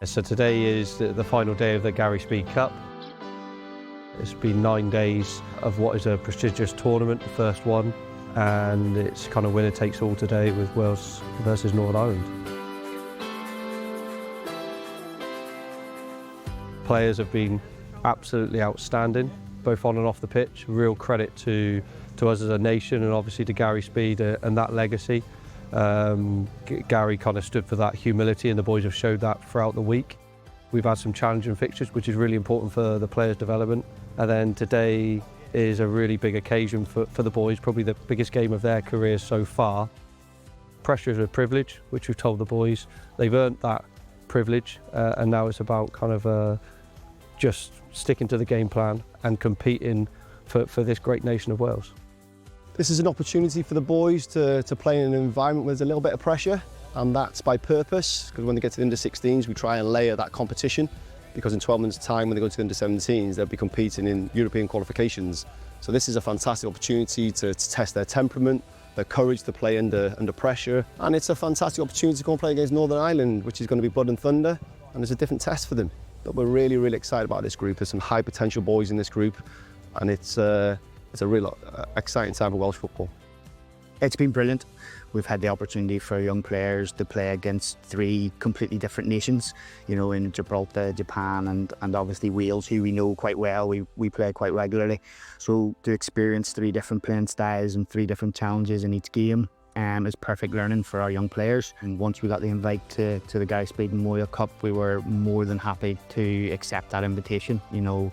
So today is the final day of the Gary Speed Cup. It's been 9 days of what is a prestigious tournament, the first one, and it's kind of winner takes all today with Wales versus Northern Ireland. Players have been absolutely outstanding, both on and off the pitch. Real credit to us as a nation and obviously to Gary Speed and that legacy. Gary kind of stood for that humility and the boys have showed that throughout the week. We've had some challenging fixtures, which is really important for the players' development. And then today is a really big occasion for the boys, probably the biggest game of their careers so far. Pressure is a privilege, which we've told the boys. They've earned that privilege and now it's about kind of just sticking to the game plan and competing for this great nation of Wales. This is an opportunity for the boys to play in an environment where there's a little bit of pressure, and that's by purpose, because when they get to the under-16s we try and layer that competition, because in 12 months' time when they go to the under-17s they'll be competing in European qualifications. So this is a fantastic opportunity to test their temperament, their courage to play under pressure, and it's a fantastic opportunity to go and play against Northern Ireland, which is going to be blood and thunder, and it's a different test for them. But we're really, really excited about this group. There's some high potential boys in this group, and it's a real exciting time for Welsh football. It's been brilliant. We've had the opportunity for young players to play against 3 completely different nations, you know, in Gibraltar, Japan and obviously Wales, who we know quite well. We play quite regularly. So to experience 3 different playing styles and 3 different challenges in each game is perfect learning for our young players. And once we got the invite to the Gary Speed Memorial Cup, we were more than happy to accept that invitation. You know,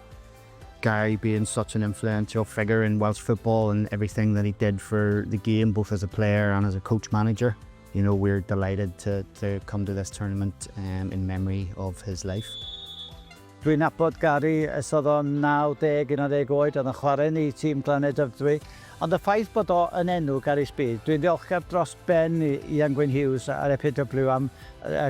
Gary being such an influential figure in Welsh football and everything that he did for the game, both as a player and as a coach manager, you know, we're delighted to come to this tournament in memory of his life. Dwi'n nabod Gary ys oedd o'n 90, 11 oed, oedd yn chwarae ni tîm Gogledd dwi. Ond y ffaith bod o yn enw Gary Speed, dwi'n ddiolchgar dros ben i Ian Gwyn Hughes ar EPW am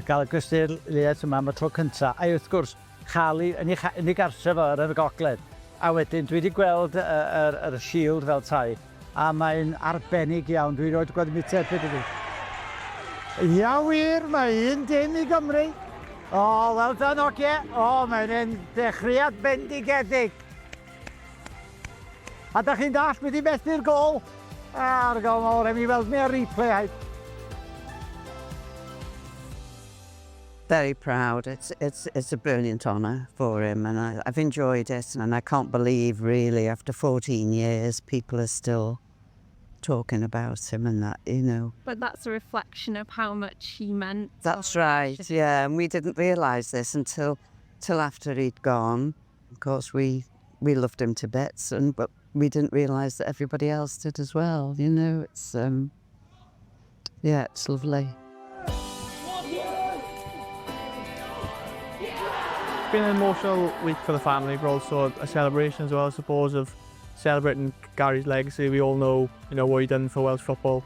gael y Cystadleuaeth yma am y tro cyntaf. A wrth gwrs, chael yn ei gartref ar y Gogledd. A wedyn dwi wedi gweld yr shield fel tai, a mae'n arbennig iawn. Dwi'n rhoi gweld mi tebyg iddi. Ia wir, mae un dim i Gymru. O, wel done, oce. O, mae'n un dechreuad bendigedig. A da chi'n dall, wedi methu'r gol. A'r gol mawr, em i weld mi ar replay. Very proud. It's a brilliant honour for him, and I've enjoyed it, and I can't believe really after 14 years people are still talking about him and that, you know. But that's a reflection of how much he meant. That's right, yeah, and we didn't realise this until after he'd gone. Of course we loved him to bits, but we didn't realise that everybody else did as well, you know. It's yeah, it's lovely. It's been an emotional week for the family, but also a celebration as well, I suppose, of celebrating Gary's legacy. We all know, you know, what he done for Welsh football,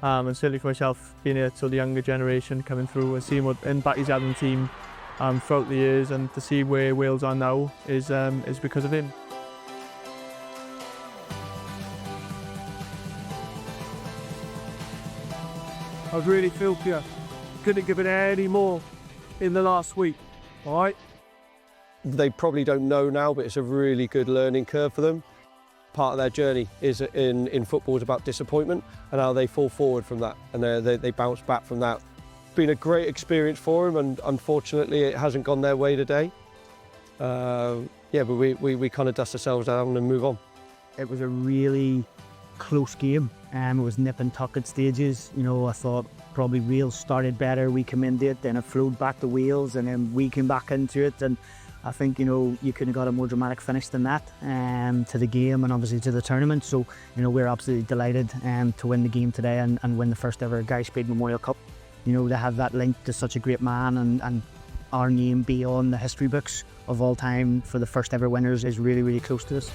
and certainly for myself, being here to the younger generation coming through and seeing what impact he's had on the team throughout the years, and to see where Wales are now is because of him. I really feel for you. Couldn't give it any more in the last week, all right? They probably don't know now, but it's a really good learning curve for them. Part of their journey is in football is about disappointment and how they fall forward from that, and they bounce back from that. It's been a great experience for them, and unfortunately it hasn't gone their way today. Yeah, but we kind of dust ourselves down and move on. It was a really close game, and it was nip and tuck at stages. You know, I thought probably Wales started better, we came into it, then it flowed back to Wales, and then we came back into it, and I think, you know, you couldn't have got a more dramatic finish than that to the game and obviously to the tournament. So, you know, we're absolutely delighted to win the game today and win the first ever Gary Speed Memorial Cup. You know, to have that link to such a great man and our name be on the history books of all time for the first ever winners is really, really close to us.